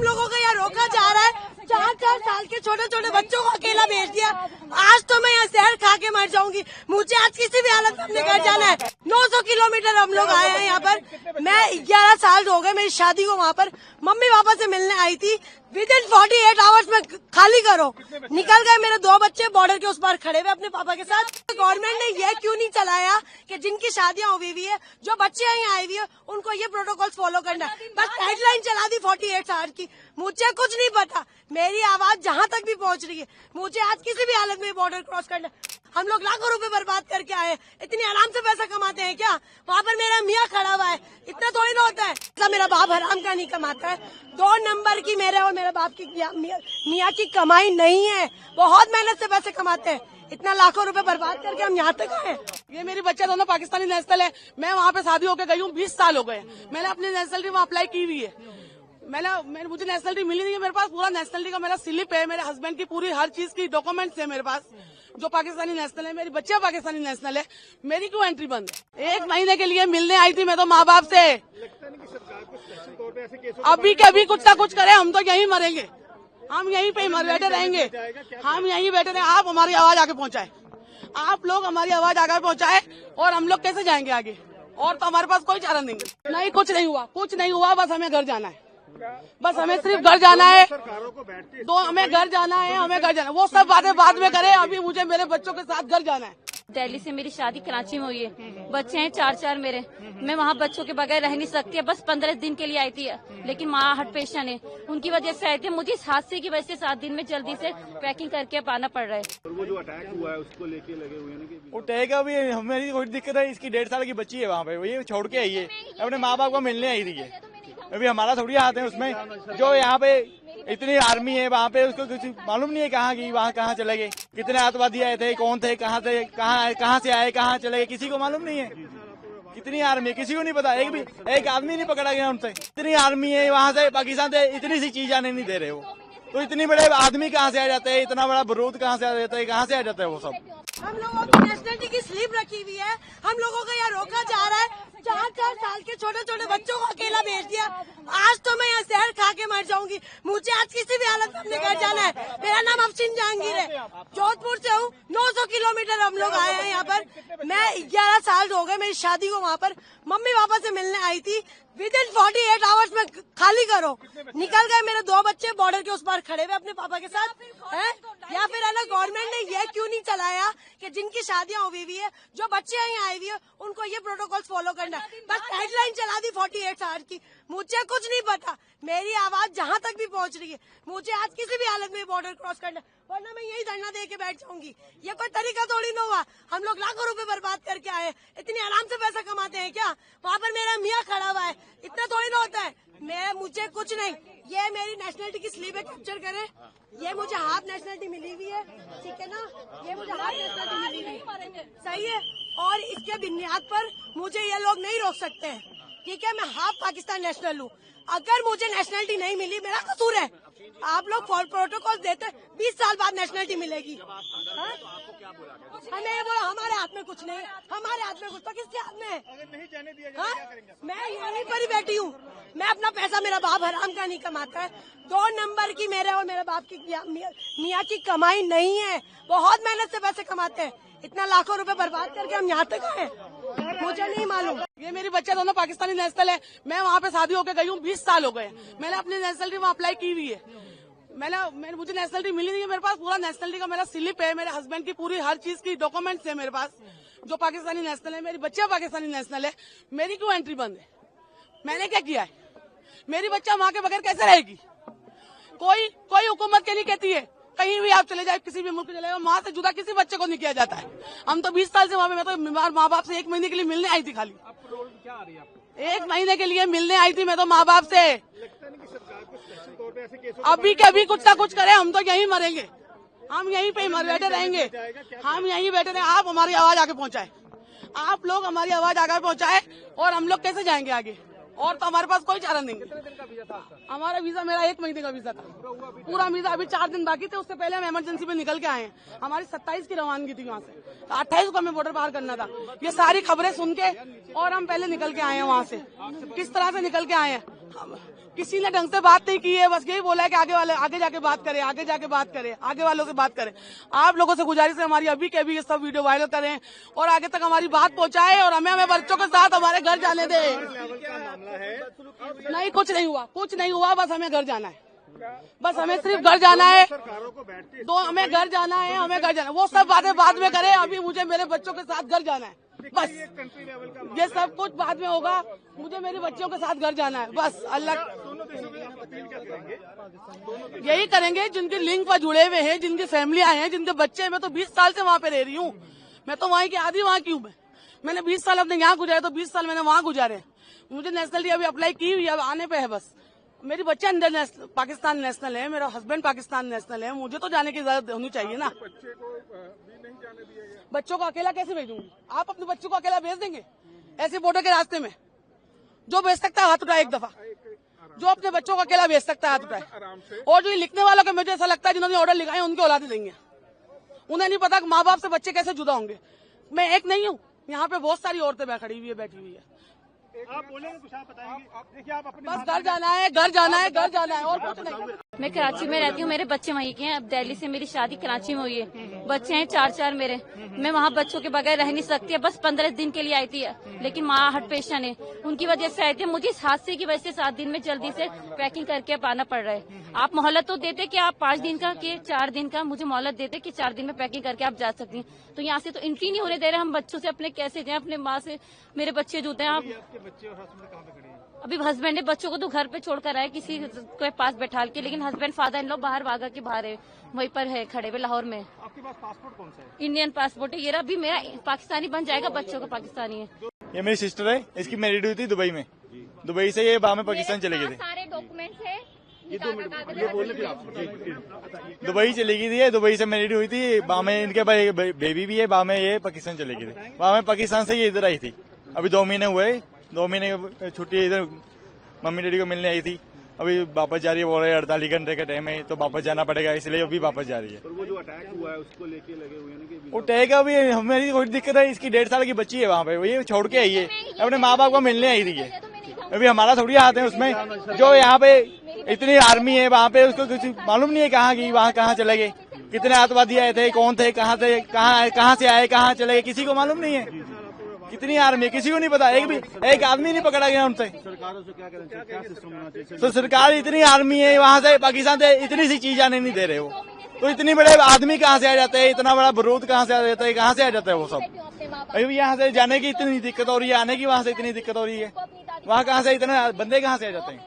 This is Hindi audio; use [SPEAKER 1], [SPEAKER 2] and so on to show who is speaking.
[SPEAKER 1] लोगों को यहाँ रोका जा रहा है। 4-4 साल के छोटे छोटे बच्चों को अकेला भेज दिया। आज तो मैं यहाँ जहर खा के मर जाऊंगी। मुझे आज किसी भी हालत में अपने घर जाना है। 900 किलोमीटर हम लोग आए हैं यहाँ पर। मैं 11 साल हो गए मेरी शादी को। वहाँ पर मम्मी पापा से मिलने आई थी। विदिन 48 आवर्स में खाली करो। निकल गए मेरे 2 बच्चे बॉर्डर के उस पार खड़े हुए अपने पापा के साथ। गवर्नमेंट ने ये क्यों नहीं चलाया कि जिनकी शादियां हुई हुई है, जो बच्चे यहाँ आई हुई है, उनको ये प्रोटोकॉल्स फॉलो करना है। बस गाइडलाइन चला दी 48 आवर की। मुझे कुछ नहीं पता। मेरी आवाज जहाँ तक भी पहुँच रही है, मुझे आज किसी भी हालत में बॉर्डर क्रॉस करना है। हम लोग लाखों रुपए बर्बाद करके आए। इतनी आराम से पैसा कमाते हैं क्या? वहाँ पर मेरा मियाँ खड़ा हुआ है। इतना थोड़ी ना होता है। ऐसा मेरा बाप हराम का नहीं कमाता है। 2 नंबर की मेरे और मेरे बाप की मियाँ की कमाई नहीं है। बहुत मेहनत से पैसे कमाते हैं। इतना लाखों रुपए बर्बाद करके हम यहाँ तक आए।
[SPEAKER 2] ये मेरी बच्चे दोनों पाकिस्तानी नेशनल है। मैं वहाँ पे शादी होकर गई हूँ। 20 साल हो गए। मैंने अपनी नेशनलिटी वहाँ अप्लाई की हुई है। मुझे नेशनलिटी मिली नहीं है। मेरे पास पूरा नेशनलिटी का मेरा स्लिप है। मेरे हस्बैंड की पूरी हर चीज की डॉक्यूमेंट्स है मेरे पास, जो पाकिस्तानी नेशनल है। मेरी बच्चे पाकिस्तानी नेशनल है। मेरी क्यों एंट्री बंद है? 1 महीने के लिए मिलने आई थी मैं तो माँ बाप से। अभी के अभी कुछ ना कुछ करे, हम तो यहीं मरेंगे। हम यहीं पे बैठे रहेंगे। हम यहीं बैठे रहेंगे। आप हमारी आवाज आगे पहुँचाए। आप लोग हमारी आवाज आगे पहुँचाए और हम लोग कैसे जाएंगे आगे? और तो हमारे पास कोई चारा नहीं है। नहीं, कुछ नहीं हुआ। कुछ नहीं हुआ। बस हमें घर जाना है। बस हमें सिर्फ घर जाना है। हमें घर जाना है। हमें घर जाना है। वो सब बातें बाद में करें। अभी मुझे मेरे बच्चों के साथ घर जाना है।
[SPEAKER 3] दिल्ली से मेरी शादी कराची में हुई है। बच्चे हैं 4-4 मेरे। मैं वहाँ बच्चों के बगैर रह नहीं सकती। बस 15 दिन के लिए आई थी, लेकिन माँ हार्ट पेशेंट है, उनकी वजह से आई थी। मुझे इस हादसे की वजह से 7 दिन में जल्दी से पैकिंग करके आना पड़ रहा है।
[SPEAKER 4] वो जो अटैक हुआ है उसको लेके लगे हुए हैं
[SPEAKER 5] वो अटैक अभी हमें कोई दिक्कत है। इसकी 1.5 साल की बच्ची है वहाँ पे। वो ये छोड़ के आई है, अपने माँ बाप को मिलने आई थी। अभी हमारा थोड़ी हाथ है उसमें। जो यहाँ पे इतनी आर्मी है वहाँ पे, उसको कुछ मालूम नहीं है कहाँ की, वहाँ कहाँ चले गए, कितने आतंकवादी आए थे, कौन थे, कहाँ से आए, कहाँ चले गए, किसी को मालूम नहीं है। कितनी आर्मी है किसी को नहीं पता। एक आदमी नहीं पकड़ा गया उनसे। इतनी आर्मी है वहाँ से, पाकिस्तान से इतनी सी चीज आने नहीं दे रहे वो। तो इतनी बड़े आदमी कहाँ से आ जाते हैं? इतना बड़ा बारूद कहाँ से आ जाता है? कहाँ से आ जाता है वो सब?
[SPEAKER 1] हम लोगों की नेशनलिटी की स्लिप रखी हुई है। हम लोगों को यहाँ रोका जा रहा है। 4-4 साल के छोटे छोटे बच्चों को अकेला भेज दिया। आज तो मैं यहाँ जहर खा के मर जाऊंगी। मुझे आज किसी भी हालत में अपने घर जाना है। मेरा नाम अफसीन जहांगीर है। जोधपुर से हूँ। 900 किलोमीटर हम लोग आए हैं यहाँ पर। मैं 11 साल हो गए मेरी शादी को। वहाँ पर मम्मी पापा से मिलने आई थी। विदिन 48 आवर्स में खाली करो। निकल गए मेरे 2 बच्चे बॉर्डर के उस पार खड़े हुए अपने पापा के साथ है। या फिर है ना, गवर्नमेंट ने ये क्यों नहीं चलाया कि जिनकी शादियां हुई हुई है, जो बच्चे यहाँ आई हुई है, उनको ये प्रोटोकॉल्स फॉलो करना है। बस गाइडलाइन चला दी 48 आवर की। मुझे कुछ नहीं पता। मेरी आवाज जहाँ तक भी पहुँच रही है, मुझे आज किसी भी हालत में बॉर्डर क्रॉस करना है, वरना मैं यही धरना दे के बैठ जाऊंगी। ये कोई तरीका थोड़ी ना हुआ। हम लोग लाखों रुपए बर्बाद करके आए। इतनी आराम से पैसा कमाते हैं क्या? वहाँ पर मेरा मियाँ खड़ा हुआ है। इतना थोड़ी ना होता है। मुझे कुछ नहीं। ये मेरी नेशनलिटी की स्लीव है, कैप्चर करे। ये मुझे हाफ नेशनलिटी मिली हुई है, ठीक है ना? ये मुझे हाफ नेशनलिटी मिली हुई है, सही है। और इसके बुनियाद पर मुझे ये लोग नहीं रोक सकते हैं, ठीक है? मैं हाफ पाकिस्तान नेशनल हूँ। अगर मुझे नेशनलिटी नहीं मिली, मेरा कसूर है। आप लोग प्रोटोकॉल देते, 20 साल बाद नेशनलिटी मिलेगी। हमें ये बोला हमारे हाथ में कुछ नहीं है। हमारे हाथ में कुछ तो किसके हाथ में है?
[SPEAKER 4] अगर नहीं जाने दिया जाए क्या करेंगे?
[SPEAKER 1] मैं यहीं पर ही बैठी हूँ। मैं अपना पैसा, मेरा बाप हराम का नहीं कमाता है। 2 नंबर की मेरे और मेरे बाप की मियाँ की कमाई नहीं है। बहुत मेहनत से पैसे कमाते हैं। इतना लाखों रुपए बर्बाद करके हम यहाँ तक आए, मुझे नहीं मालूम।
[SPEAKER 2] ये मेरी बच्चे दोनों पाकिस्तानी नेशनल है। मैं वहाँ पे शादी होकर गई हूँ। 20 साल हो गए। मैंने अपनी नेशनलिटी वहाँ अप्लाई की हुई है। मुझे नेशनलिटी मिली नहीं है। मेरे पास पूरा नेशनलिटी का मेरा स्लिप है। मेरे हस्बैंड की पूरी हर चीज की डॉक्यूमेंट्स है मेरे पास, जो पाकिस्तानी नेशनल है। मेरी बच्चे पाकिस्तानी नेशनल है। मेरी क्यों एंट्री बंद है? मैंने क्या किया है? मेरी बच्चा माँ के बगैर कैसे रहेगी? कोई हुकूमत के नहीं कहती है। कहीं भी आप चले जाए, किसी भी मुल्क चले जाए, माँ से जुदा किसी बच्चे को नहीं किया जाता है। हम तो 20 साल से वहाँ पे, मैं तो बीमार माँ बाप से 1 महीने के लिए मिलने आई थी। खाली
[SPEAKER 4] आपको रोल क्या आ रही है आपको?
[SPEAKER 2] 1 महीने के लिए मिलने आई थी मैं तो माँ बाप से।
[SPEAKER 4] लगता नहीं कि सरकार को स्पेशल तौर पे ऐसे केसों
[SPEAKER 2] अभी के अभी कुछ ना कुछ करे, हम तो यहीं मरेंगे। हम यहीं पे बैठे रहेंगे। हम यहीं बैठे रहेंगे। आप हमारी आवाज आगे पहुँचाए। आप लोग हमारी आवाज आगे पहुँचाए और हम लोग कैसे जाएंगे आगे? और तो हमारे पास कोई चारा नहीं।
[SPEAKER 4] कितने दिन का वीजा था आपका?
[SPEAKER 2] हमारा वीजा, मेरा 1 महीने का वीजा था। पूरा वीजा अभी 4 दिन बाकी थे। उससे पहले हम इमरजेंसी में निकल के आए हैं। हमारी 27 की रवानगी थी वहाँ से, तो 28 को हमें बॉर्डर पार करना था। ये सारी खबरें सुन के और हम पहले निकल के आए हैं वहाँ से। किस तरह से निकल के आए हैं? किसी ने ढंग से बात नहीं की है, बस यही बोला है कि आगे जाके बात करें, आगे वालों से बात करें। आप लोगों से गुजारिश है हमारी अभी के अभी ये सब वीडियो वायरल करें और आगे तक हमारी बात पहुंचाएं और हमें बच्चों के साथ हमारे घर जाने दें। नहीं, कुछ नहीं हुआ, बस हमें घर जाना है, बस हमें सिर्फ घर जाना है, हमें घर जाना है, वो सब बातें बाद में करें, अभी मुझे मेरे बच्चों के साथ घर जाना है, बस ये सब कुछ बाद में होगा, मुझे मेरे बच्चों के साथ घर जाना है, बस अल्लाह यही करेंगे जिनके लिंक पर जुड़े हुए हैं, जिनकी फैमिलियां हैं, जिनके बच्चे हैं। मैं तो 20 साल से वहाँ पे रह रही हूँ, मैं तो वहीं की आधी वहाँ की हूँ। मैंने 20 साल अपने यहाँ गुजारे तो 20 साल मैंने वहाँ गुजारे। मुझे नेशनलिटी अभी अप्लाई की हुई, अब आने पे है बस। मेरी बच्चे अंदर पाकिस्तान नेशनल है, मेरा हस्बैंड पाकिस्तान नेशनल है, मुझे तो जाने की इजाजत होनी चाहिए ना। बच्चों को अकेला कैसे भेजूंगी? आप अपने बच्चों को अकेला भेज देंगे ऐसे बॉर्डर के रास्ते में? जो भेज सकता है हाथ उठाए एक दफा, जो अपने बच्चों को अकेला भेज सकता है हाथ उठाए। और जो लिखने वालों के मुझे ऐसा लगता है जिन्होंने ऑर्डर लिखा है उनके औलादे देंगे, उन्हें नहीं पता कि माँ बाप से बच्चे कैसे जुदा होंगे। मैं एक नहीं हूँ, यहाँ पे बहुत सारी औरतें खड़ी हुई है, बैठी हुई है।
[SPEAKER 4] आप बोलेंगे कुछ, आप बताएंगे। देखिए आप अपने
[SPEAKER 2] बस घर जाना है और कुछ नहीं।
[SPEAKER 3] मैं कराची में रहती हूँ, मेरे बच्चे वहीं के हैं। अब दिल्ली से मेरी शादी कराची में हुई है, बच्चे हैं 4 मेरे। मैं वहाँ बच्चों के बगैर रह नहीं सकती, बस 15 दिन के लिए आई थी, लेकिन माँ हार्ट पेशेंट है, उनकी वजह से आई थी। मुझे इस हादसे की वजह से 7 दिन में जल्दी से पैकिंग करके अब आना पड़ रहा है। आप मोहलत तो देते कि आप 5 दिन का कि 4 दिन का मुझे मोहलत देते कि 4 दिन में पैकिंग करके आप जा सकती हैं, तो यहाँ से तो एंट्री नहीं होने दे रहे। हम बच्चों से अपने कैसे जाएं? अपने माँ से मेरे बच्चे जुते हैं। आप
[SPEAKER 4] बच्चे और हस्बैंड कहाँ पे खड़े हैं?
[SPEAKER 3] अभी हस्बैंड ने बच्चों को तो घर पे छोड़कर आए किसी के पास बैठा के, लेकिन हस्बैंड फादर इन लोग बाहर वागा के बाहर है, वहीं पर है खड़े हुए लाहौर में।
[SPEAKER 4] आपके पास पासपोर्ट कौन सा है?
[SPEAKER 3] इंडियन पासपोर्ट है, ये अभी मेरा पाकिस्तानी बन जाएगा, बच्चों का पाकिस्तानी है।
[SPEAKER 5] ये मेरी सिस्टर है, इसकी मैरिड हुई थी दुबई में, दुबई से ये बाद में पाकिस्तान चले गए थे।
[SPEAKER 3] सारे डॉक्यूमेंट्स है,
[SPEAKER 5] दुबई चली गई थी, दुबई से मैरिड हुई थी, वहाँ में इनके भाई बेबी भी है, वहाँ में ये पाकिस्तान चले गए थे। वहाँ में पाकिस्तान से ये इधर आई थी, अभी 2 महीने हुए, 2 महीने छुट्टी इधर मम्मी डैडी को मिलने आई थी। अभी वापस जा रही है, बोल रहे 48 घंटे का टाइम है तो वापस जाना पड़ेगा, इसलिए अभी वापस जा रही है।
[SPEAKER 4] और वो जो अटैक हुआ है उसको लेके लगे हुए हैं कि
[SPEAKER 5] वो टैग अभी मेरी कोई दिक्कत है, इसकी 1.5 साल की बच्ची है वहाँ पे, वो ये छोड़ के आई है, अपने माँ बाप को मिलने आई थी। अभी हमारा थोड़ी हाथ है उसमें, जो यहाँ पे इतनी आर्मी है वहाँ पे, उसको कुछ मालूम नहीं है कहाँ की, वहाँ कहाँ चले गए, कितने आतंकवादी आए थे, कौन थे, कहाँ से आए, कहाँ चले गए, किसी को मालूम नहीं है। कितनी आर्मी है किसी को नहीं पता, एक आदमी नहीं पकड़ा गया उनसे।
[SPEAKER 4] सरकारों से क्या करें, क्या सिस्टम होना चाहिए?
[SPEAKER 5] तो सरकार इतनी आर्मी है वहाँ से पाकिस्तान से इतनी सी चीज आने नहीं दे रहे, वो तो इतने बड़े आदमी कहाँ से आ जाते हैं, इतना बड़ा बारूद कहाँ से आ जाता है, कहाँ से आ जाता है वो सब। अभी यहाँ से जाने की इतनी दिक्कत हो रही है, आने की वहाँ से इतनी दिक्कत हो रही है, वहाँ कहाँ से इतने बंदे कहाँ से आ जाते हैं।